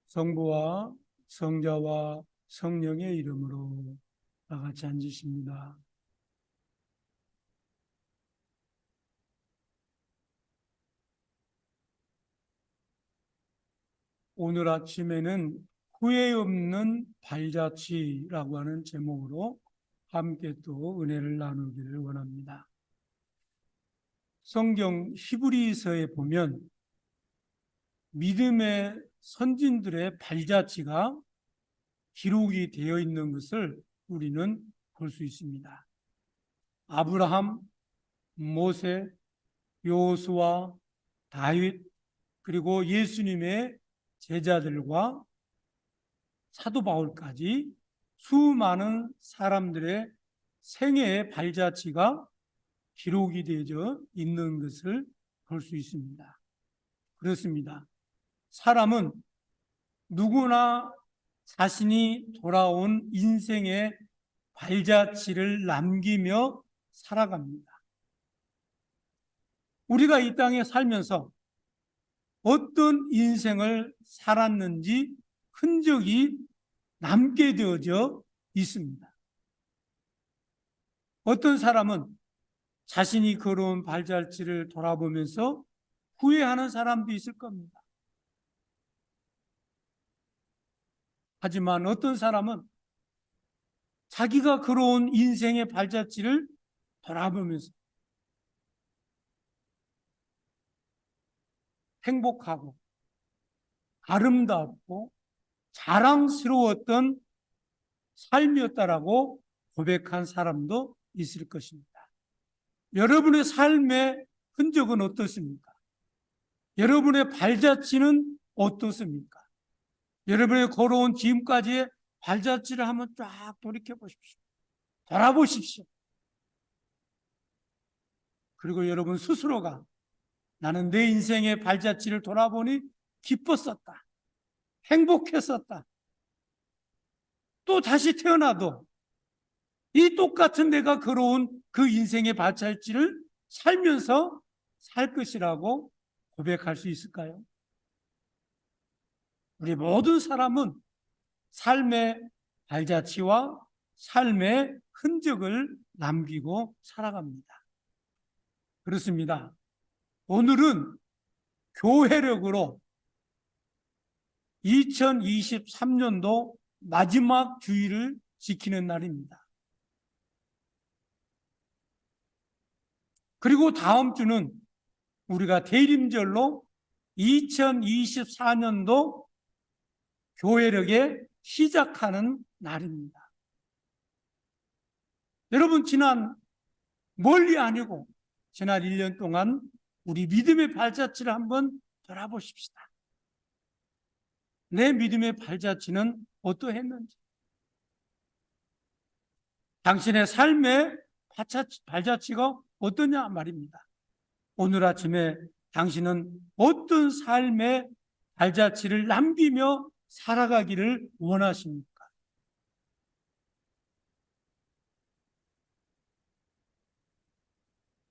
성부와 성자와 성령의 이름으로 다 같이 앉으십니다. 오늘 아침에는 후회 없는 발자취라고 하는 제목으로 함께 또 은혜를 나누기를 원합니다. 성경 히브리서에 보면 믿음의 선진들의 발자취가 기록이 되어 있는 것을 우리는 볼 수 있습니다. 아브라함, 모세, 여호수아, 다윗, 그리고 예수님의 제자들과 사도 바울까지 수많은 사람들의 생애의 발자취가 기록이 되어 있는 것을 볼 수 있습니다. 그렇습니다. 사람은 누구나 자신이 돌아온 인생의 발자취를 남기며 살아갑니다. 우리가 이 땅에 살면서 어떤 인생을 살았는지 흔적이 남게 되어져 있습니다. 어떤 사람은 자신이 걸어온 발자취를 돌아보면서 후회하는 사람도 있을 겁니다. 하지만 어떤 사람은 자기가 걸어온 인생의 발자취를 돌아보면서 행복하고 아름답고 자랑스러웠던 삶이었다라고 고백한 사람도 있을 것입니다. 여러분의 삶의 흔적은 어떻습니까? 여러분의 발자취는 어떻습니까? 여러분의 걸어온 지금까지의 발자취를 한번 쫙 돌이켜 보십시오. 돌아보십시오. 그리고 여러분 스스로가 나는 내 인생의 발자취를 돌아보니 기뻤었다. 행복했었다. 또 다시 태어나도 이 똑같은 내가 걸어온 그 인생의 발자취를 살면서 살 것이라고 고백할 수 있을까요? 우리 모든 사람은 삶의 발자취와 삶의 흔적을 남기고 살아갑니다. 그렇습니다. 오늘은 교회력으로 2023년도 마지막 주일을 지키는 날입니다. 그리고 다음 주는 우리가 대림절로 2024년도 교회력에 시작하는 날입니다. 여러분, 멀리 아니고 지난 1년 동안 우리 믿음의 발자취를 한번 돌아보십시다. 내 믿음의 발자취는 어떠했는지, 당신의 삶의 발자취가 어떠냐 말입니다. 오늘 아침에 당신은 어떤 삶의 발자취를 남기며 살아가기를 원하십니까?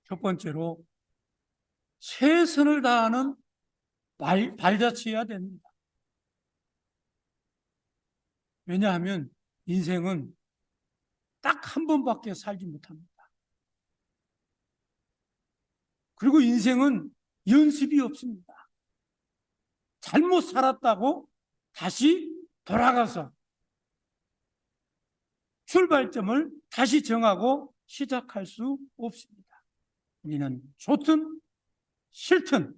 첫 번째로 최선을 다하는 발자취여야 됩니다. 왜냐하면 인생은 딱 한 번밖에 살지 못합니다. 그리고 인생은 연습이 없습니다. 잘못 살았다고 다시 돌아가서 출발점을 다시 정하고 시작할 수 없습니다. 우리는 좋든 싫든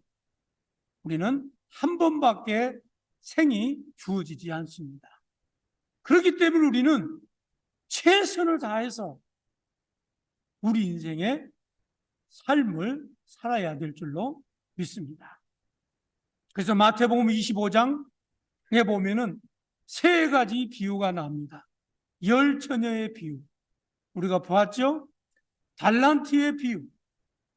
우리는 한 번밖에 생이 주어지지 않습니다. 그렇기 때문에 우리는 최선을 다해서 우리 인생의 삶을 살아야 될 줄로 믿습니다. 그래서 마태복음 25장에 보면은 세 가지 비유가 나옵니다. 열 처녀의 비유, 우리가 보았죠? 달란트의 비유,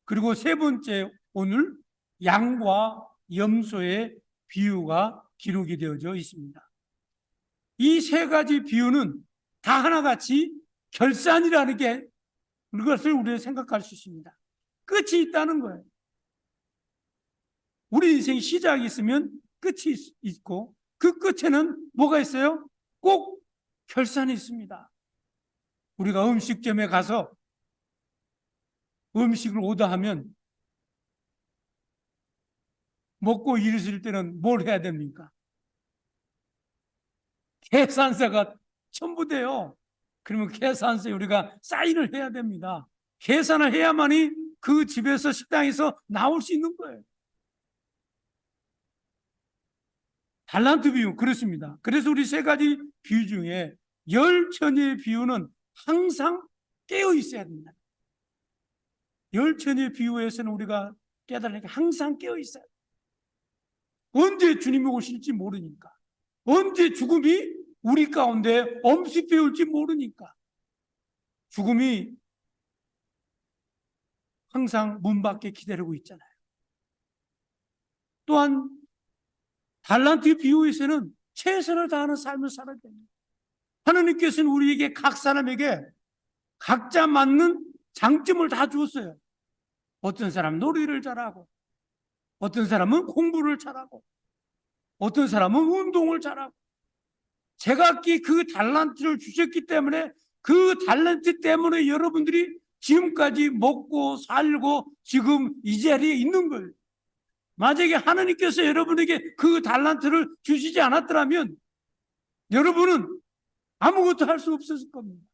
그리고 세 번째 오늘 양과 염소의 비유가 기록이 되어져 있습니다. 이 세 가지 비유는 다 하나같이 결산이라는 게 그것을 우리가 생각할 수 있습니다. 끝이 있다는 거예요. 우리 인생 시작이 있으면 끝이 있고 그 끝에는 뭐가 있어요? 꼭 결산이 있습니다. 우리가 음식점에 가서 음식을 오더하면 먹고 일을 때는 뭘 해야 됩니까? 계산서가 첨부돼요. 그러면 계산서에 우리가 사인을 해야 됩니다. 계산을 해야만이 그 집에서 식당에서 나올 수 있는 거예요. 달란트 비유 그렇습니다. 그래서 우리 세 가지 비유 중에 열처녀의 비유는 항상 깨어 있어야 됩니다. 열처녀의 비유에서는 우리가 깨달으니까 항상 깨어 있어야 돼요. 언제 주님이 오실지 모르니까, 언제 죽음이 우리 가운데 엄습해 올지 모르니까 죽음이 항상 문 밖에 기다리고 있잖아요. 또한 달란트 비유에서는 최선을 다하는 삶을 살아야 됩니다. 하나님께서는 우리에게 각 사람에게 각자 맞는 장점을 다 주었어요. 어떤 사람은 놀이를 잘하고, 어떤 사람은 공부를 잘하고, 어떤 사람은 운동을 잘하고, 제각기 그 달란트를 주셨기 때문에 그 달란트 때문에 여러분들이 지금까지 먹고 살고 지금 이 자리에 있는 거예요. 만약에 하나님께서 여러분에게 그 달란트를 주시지 않았더라면 여러분은 아무것도 할 수 없었을 겁니다.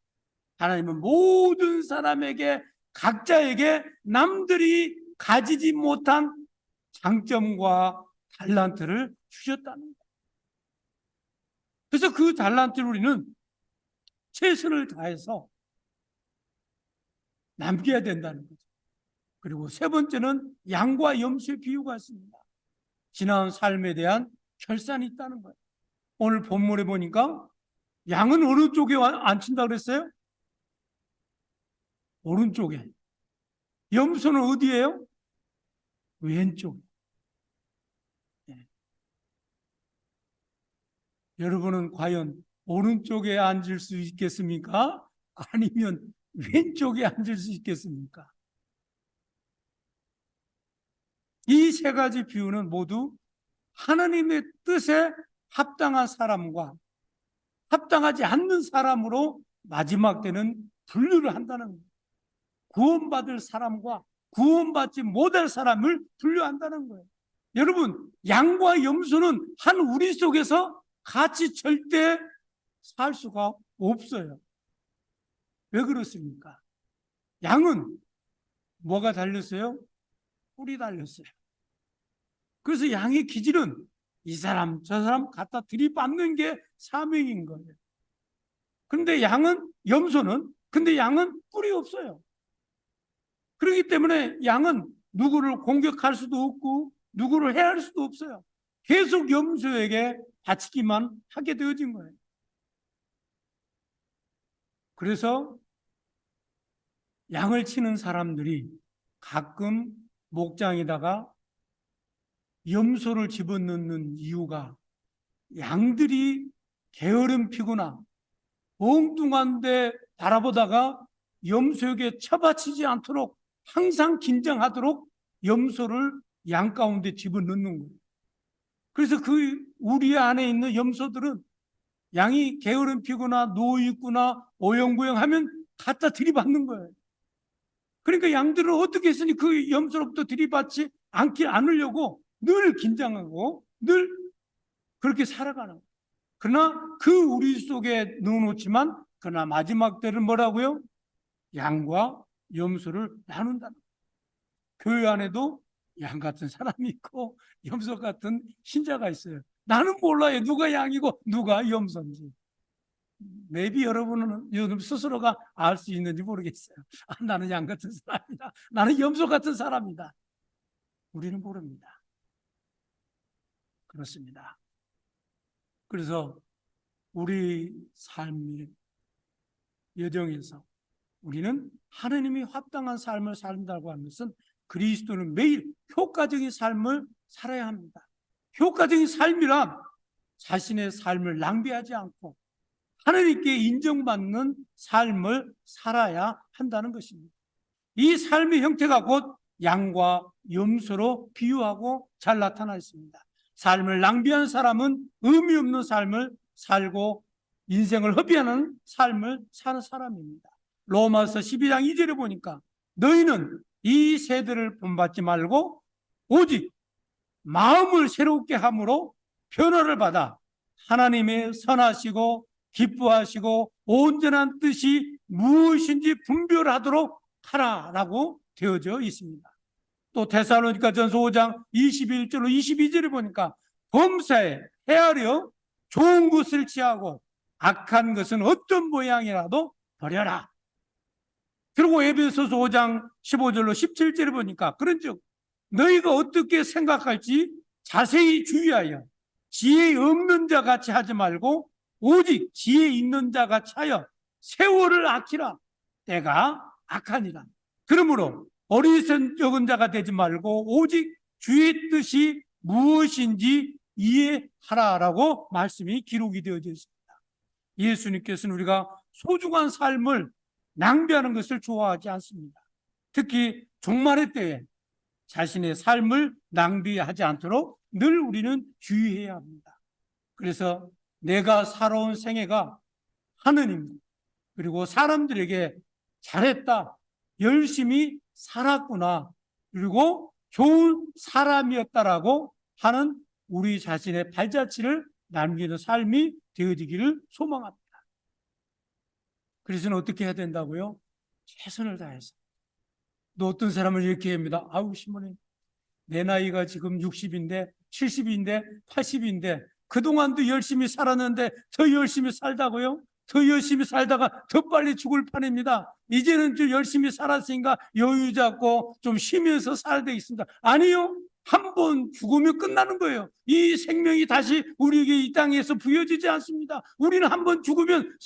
하나님은 모든 사람에게 각자에게 남들이 가지지 못한 장점과 달란트를 주셨다는 거예요. 그래서 그 달란트를 우리는 최선을 다해서 남겨야 된다는 거죠. 그리고 세 번째는 양과 염소의 비유가 있습니다. 지나온 삶에 대한 결산이 있다는 거예요. 오늘 본문에 보니까 양은 어느 쪽에 앉힌다 그랬어요? 오른쪽에. 염소는 어디예요? 왼쪽에. 네. 여러분은 과연 오른쪽에 앉을 수 있겠습니까? 아니면 왼쪽에 앉을 수 있겠습니까? 이 세 가지 비유는 모두 하나님의 뜻에 합당한 사람과 합당하지 않는 사람으로 마지막 때는 분류를 한다는 거예요. 구원받을 사람과 구원받지 못할 사람을 분류한다는 거예요. 여러분, 양과 염소는 한 우리 속에서 같이 절대 살 수가 없어요. 왜 그렇습니까? 양은 뭐가 달렸어요? 뿔이 달렸어요. 그래서 양의 기질은 이 사람 저 사람 갖다 들이받는 게 사명인 거예요. 그런데 염소는 근데 양은 뿔이 없어요. 그렇기 때문에 양은 누구를 공격할 수도 없고 누구를 해할 수도 없어요. 계속 염소에게 바치기만 하게 되어진 거예요. 그래서 양을 치는 사람들이 가끔 목장에다가 염소를 집어넣는 이유가 양들이 게으름 피거나 엉뚱한 데 바라보다가 염소에게 쳐받치지 않도록 항상 긴장하도록 염소를 양 가운데 집어넣는 거예요. 그래서 그 우리 안에 있는 염소들은 양이 게으름 피거나 누워있거나 오영부영하면 갖다 들이받는 거예요. 그러니까 양들은 어떻게 했으니 그 염소로부터 들이받지 않으려고 늘 긴장하고 늘 그렇게 살아가는 거예요. 그러나 그 우리 속에 넣어놓지만 그러나 마지막 때는 뭐라고요? 양과 염소를 나눈다는 거예요. 교회 안에도 양 같은 사람이 있고 염소 같은 신자가 있어요. 나는 몰라요. 누가 양이고 누가 염소인지. maybe 여러분은 요즘 스스로가 알 수 있는지 모르겠어요. 아, 나는 양 같은 사람이다. 나는 염소 같은 사람이다. 우리는 모릅니다. 그렇습니다. 그래서 우리 삶의 여정에서 우리는 하나님이 합당한 삶을 산다고 하는 것은 그리스도는 매일 효과적인 삶을 살아야 합니다. 효과적인 삶이란 자신의 삶을 낭비하지 않고 하나님께 인정받는 삶을 살아야 한다는 것입니다. 이 삶의 형태가 곧 양과 염소로 비유하고 잘 나타나 있습니다. 삶을 낭비한 사람은 의미 없는 삶을 살고 인생을 허비하는 삶을 사는 사람입니다. 로마서 12장 2절에 보니까 너희는 이 세대를 본받지 말고 오직 마음을 새롭게 함으로 변화를 받아 하나님의 선하시고 기뻐하시고 온전한 뜻이 무엇인지 분별하도록 하라라고 되어져 있습니다. 또 데살로니가전서 5장 21절로 22절에 보니까 범사에 헤아려 좋은 것을 취하고 악한 것은 어떤 모양이라도 버려라. 그리고 에베소서 5장 15절로 17절에 보니까 그런즉 너희가 어떻게 생각할지 자세히 주의하여 지혜 없는 자 같이 하지 말고 오직 지혜 있는 자 같이 하여 세월을 아끼라. 때가 악하니라. 그러므로 어리석은 자가 되지 말고 오직 주의 뜻이 무엇인지 이해하라라고 말씀이 기록이 되어져 있습니다. 예수님께서는 우리가 소중한 삶을 낭비하는 것을 좋아하지 않습니다. 특히 종말의 때에 자신의 삶을 낭비하지 않도록 늘 우리는 주의해야 합니다. 그래서 내가 살아온 생애가 하느님 그리고 사람들에게 잘했다, 열심히 살았구나, 그리고 좋은 사람이었다라고 하는 우리 자신의 발자취를 남기는 삶이 되어지기를 소망합니다. 그래서는 어떻게 해야 된다고요? 최선을 다해서. 또 어떤 사람을 이렇게 합니다. 아우 신부님, 내 나이가 지금 60인데 70인데 80인데 그동안도 열심히 살았는데 더 열심히 살다고요? 더 열심히 살다가 더 빨리 죽을 판입니다. 이제는 좀 열심히 살았으니까 여유 잡고 좀 쉬면서 살아야 되겠습니다. 아니요. 한 번 죽으면 끝나는 거예요. 이 생명이 다시 우리에게 이 땅에서 부여지지 않습니다. 우리는 한 번 죽으면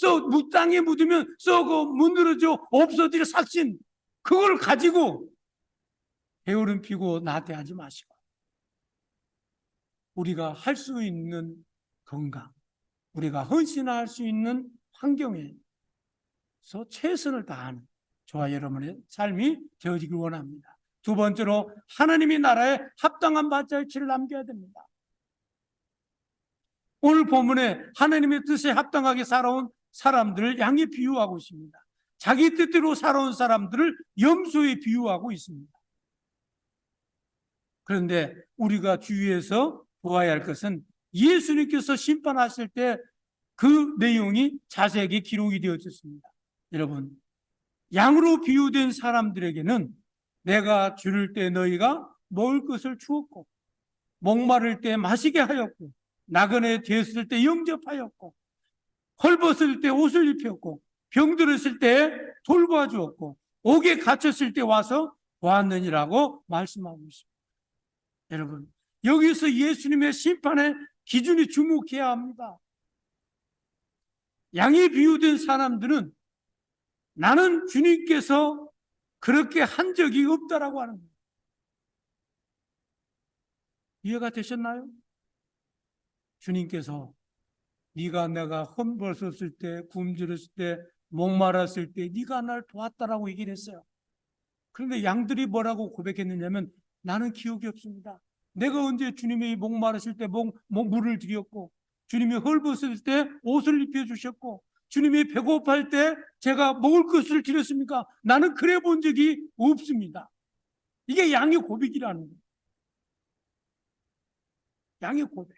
땅에 묻으면 썩어 무너져 없어질 삭신, 그걸 가지고 게으름 피고 나태하지 마시고 우리가 할 수 있는 건강, 우리가 헌신할 수 있는 환경에서 최선을 다하는 저와 여러분의 삶이 되어지길 원합니다. 두 번째로 하나님의 나라에 합당한 발자취를 남겨야 됩니다. 오늘 본문에 하나님의 뜻에 합당하게 살아온 사람들을 양에 비유하고 있습니다. 자기 뜻대로 살아온 사람들을 염소에 비유하고 있습니다. 그런데 우리가 주의해서 보아야 할 것은 예수님께서 심판하실 때 그 내용이 자세하게 기록이 되어졌습니다. 여러분, 양으로 비유된 사람들에게는 내가 줄일 때 너희가 먹을 것을 주었고 목마를 때 마시게 하였고 나그네 되었을 때 영접하였고 헐벗을 때 옷을 입혔고 병들었을 때 돌보아 주었고 옥에 갇혔을 때 와서 보았느니라고 말씀하고 있습니다. 여러분, 여기서 예수님의 심판의 기준이 주목해야 합니다. 양에 비유된 사람들은 나는 주님께서 그렇게 한 적이 없다라고 하는 거예요. 이해가 되셨나요? 주님께서 네가 내가 험벗었을 때, 굶주렸을 때, 목말랐을 때 네가 날 도왔다라고 얘기를 했어요. 그런데 양들이 뭐라고 고백했느냐면 나는 기억이 없습니다. 내가 언제 주님이 목마르실 때 물을 드렸고 주님이 헐벗을 때 옷을 입혀주셨고 주님이 배고파할 때 제가 먹을 것을 드렸습니까? 나는 그래 본 적이 없습니다. 이게 양의 고백이라는 거예요. 양의 고백.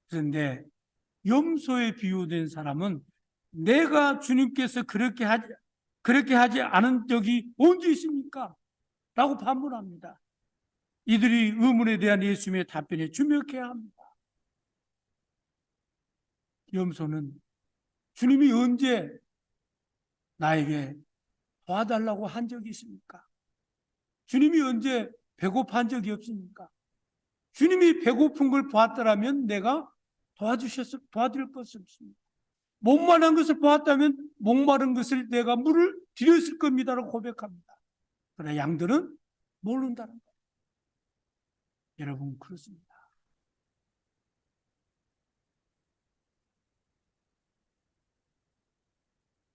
그런데 염소에 비유된 사람은 내가 주님께서 그렇게 하지 않은 적이 언제 있습니까? 라고 반문합니다. 이들이 의문에 대한 예수님의 답변에 주목해야 합니다. 염소는 주님이 언제 나에게 도와달라고 한 적이 있습니까? 주님이 언제 배고파한 적이 없습니까? 주님이 배고픈 걸 보았더라면 내가 도와드릴 것이 없습니다. 목마른 것을 보았다면 목마른 것을 내가 물을 드렸을 겁니다라고 고백합니다. 그러나 양들은 모른다는 거예요. 여러분, 그렇습니다.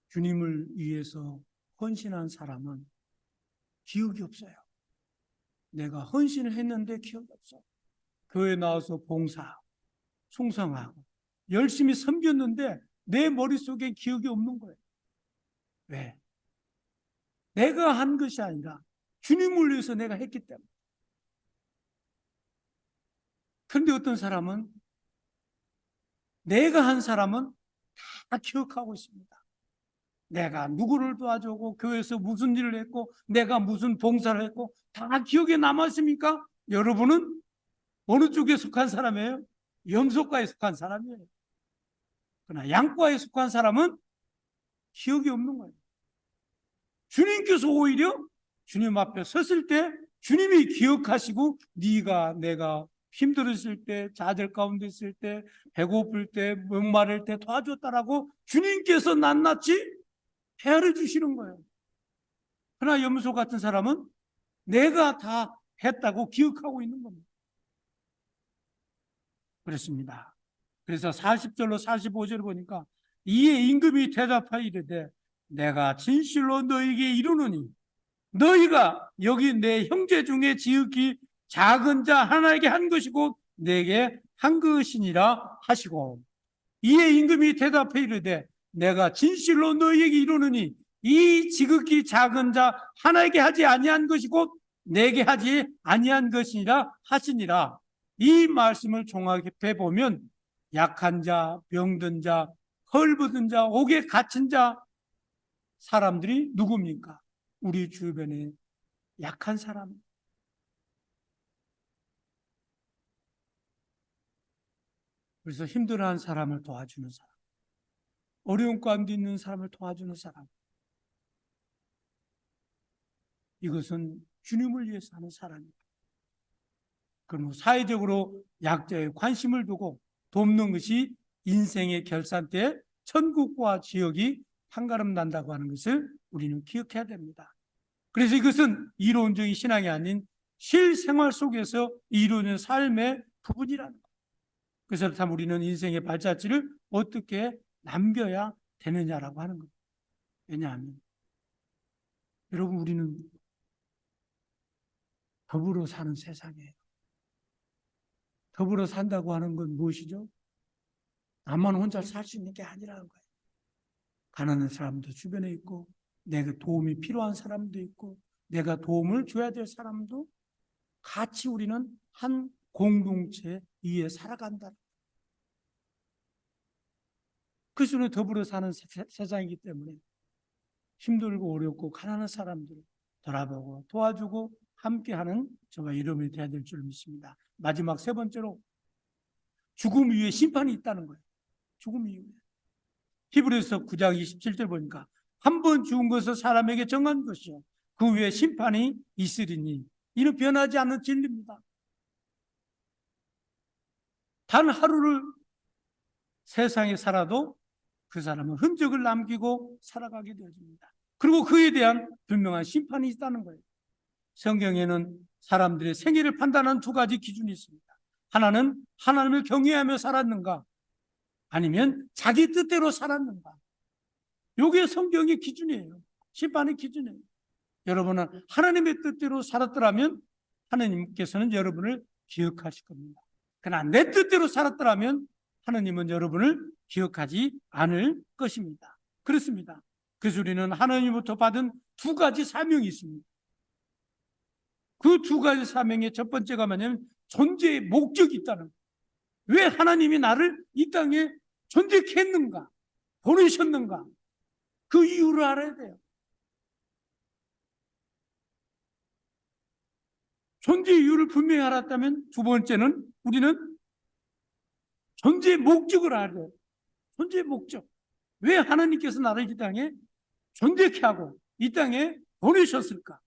주님을 위해서 헌신한 사람은 기억이 없어요. 내가 헌신을 했는데 기억이 없어. 교회 나와서 봉사, 충성하고 열심히 섬겼는데 내 머릿속에 기억이 없는 거예요. 왜? 내가 한 것이 아니라 주님을 위해서 내가 했기 때문에. 그런데 어떤 사람은, 내가 한 사람은 다 기억하고 있습니다. 내가 누구를 도와주고 교회에서 무슨 일을 했고 내가 무슨 봉사를 했고 다 기억에 남았습니까? 여러분은 어느 쪽에 속한 사람이에요? 염소과에 속한 사람이에요. 그러나 양과에 속한 사람은 기억이 없는 거예요. 주님께서 오히려 주님 앞에 섰을 때 주님이 기억하시고, 네가 내가 힘들었을 때, 좌절 가운데 있을 때, 배고플 때, 목마를 때 도와줬다라고 주님께서 낱낱이 헤아려 주시는 거예요. 그러나 염소 같은 사람은 내가 다 했다고 기억하고 있는 겁니다. 그렇습니다. 그래서 40절로 45절을 보니까, 이에 임금이 대답하여 이르되 내가 진실로 너희에게 이르노니 너희가 여기 내 형제 중에 지극히 작은 자 하나에게 한 것이고 내게 한 것이니라 하시고, 이에 임금이 대답해 이르되 내가 진실로 너희에게 이르노니 이 지극히 작은 자 하나에게 하지 아니한 것이고 내게 하지 아니한 것이니라 하시니라. 이 말씀을 종합해 보면 약한 자, 병든 자, 헐벗은 자, 옥에 갇힌 자, 사람들이 누굽니까? 우리 주변에 약한 사람, 그래서 힘들어하는 사람을 도와주는 사람, 어려운 가운데 있는 사람을 도와주는 사람, 이것은 주님을 위해서 하는 사람입니다. 그럼 사회적으로 약자에 관심을 두고 돕는 것이 인생의 결산대에 천국과 지옥이 판가름 난다고 하는 것을 우리는 기억해야 됩니다. 그래서 이것은 이론적인 신앙이 아닌 실생활 속에서 이루어지는 삶의 부분이라는 거예요. 그래서 그렇다면 우리는 인생의 발자취를 어떻게 남겨야 되느냐라고 하는 거예요. 왜냐하면 여러분, 우리는 더불어 사는 세상이에요. 더불어 산다고 하는 건 무엇이죠? 나만 혼자 살 수 있는 게 아니라는 거예요. 가난한 사람도 주변에 있고, 내가 도움이 필요한 사람도 있고, 내가 도움을 줘야 될 사람도 같이 우리는 한 공동체 위에 살아간다. 그래서 우리는 더불어 사는 세상이기 때문에 힘들고 어렵고 가난한 사람들을 돌아보고 도와주고 함께하는 저와 여러분이 되어야 될 줄 믿습니다. 마지막 세 번째로, 죽음 이후에 심판이 있다는 거예요. 죽음 이후에. 히브리서 9장 27절 보니까 한 번 죽은 것을 사람에게 정한 것이요 그 후에 심판이 있으리니 이는 변하지 않는 진리입니다. 단 하루를 세상에 살아도 그 사람은 흔적을 남기고 살아가게 되어집니다. 그리고 그에 대한 분명한 심판이 있다는 거예요. 성경에는 사람들의 생애를 판단하는 두 가지 기준이 있습니다. 하나는 하나님을 경외하며 살았는가, 아니면 자기 뜻대로 살았는가. 이게 성경의 기준이에요. 심판의 기준이에요. 여러분은 하나님의 뜻대로 살았더라면 하나님께서는 여러분을 기억하실 겁니다. 그러나 내 뜻대로 살았더라면 하나님은 여러분을 기억하지 않을 것입니다. 그렇습니다. 그래서 우리는 하나님부터 받은 두 가지 사명이 있습니다. 그 두 가지 사명의 첫 번째가 뭐냐면 존재의 목적이 있다는 거예요. 왜 하나님이 나를 이 땅에 존재케 했는가, 보내셨는가, 그 이유를 알아야 돼요. 존재 이유를 분명히 알았다면 두 번째는 우리는 존재의 목적을 알아야 돼요. 존재의 목적. 왜 하나님께서 나를 이 땅에 존재케 하고 이 땅에 보내셨을까?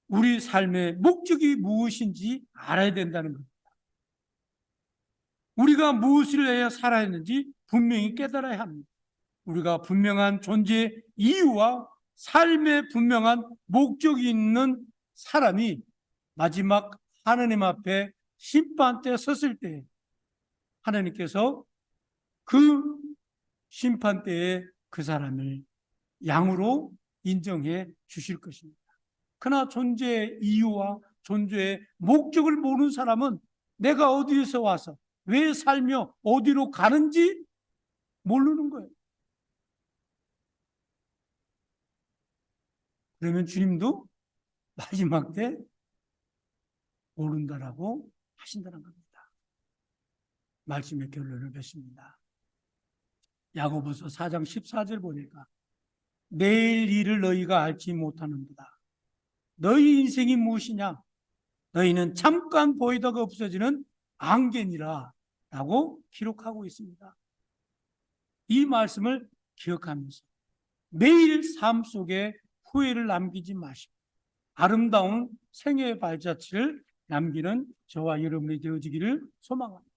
우리 삶의 목적이 무엇인지 알아야 된다는 겁니다. 우리가 무엇을 해야 살아야 하는지 분명히 깨달아야 합니다. 우리가 분명한 존재 이유와 삶의 분명한 목적이 있는 사람이 마지막 하나님 앞에 심판 때 섰을 때 하나님께서 그 심판 때에 그 사람을 양으로 인정해 주실 것입니다. 그러나 존재의 이유와 존재의 목적을 모르는 사람은 내가 어디에서 와서 왜 살며 어디로 가는지 모르는 거예요. 그러면 주님도 마지막 때 모른다라고 하신다는 겁니다. 말씀의 결론을 맺습니다. 야고보서 4장 14절 보니까 내일 일을 너희가 알지 못하는도다. 너희 인생이 무엇이냐? 너희는 잠깐 보이다가 없어지는 안개니라 라고 기록하고 있습니다. 이 말씀을 기억하면서 매일 삶 속에 후회를 남기지 마시고 아름다운 생애의 발자취를 남기는 저와 여러분이 되어지기를 소망합니다.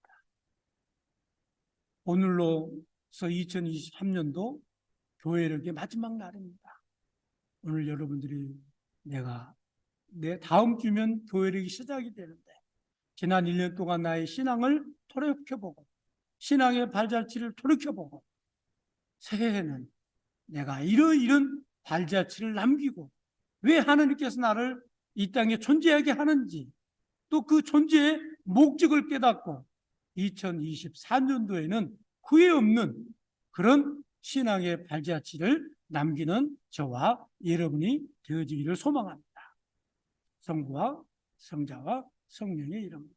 오늘로서 2023년도 교회력의 마지막 날입니다. 오늘 여러분들이 내 다음 주면 교회력이 시작이 되는데 지난 1년 동안 나의 신앙을 돌이켜보고 신앙의 발자취를 돌이켜보고 새해에는 내가 이런 발자취를 남기고 왜 하나님께서 나를 이 땅에 존재하게 하는지 또 그 존재의 목적을 깨닫고 2024년도에는 후회 없는 그런 신앙의 발자취를 남기는 저와 여러분이 되어지기를 소망합니다. 성부와 성자와 성령의 이름으로.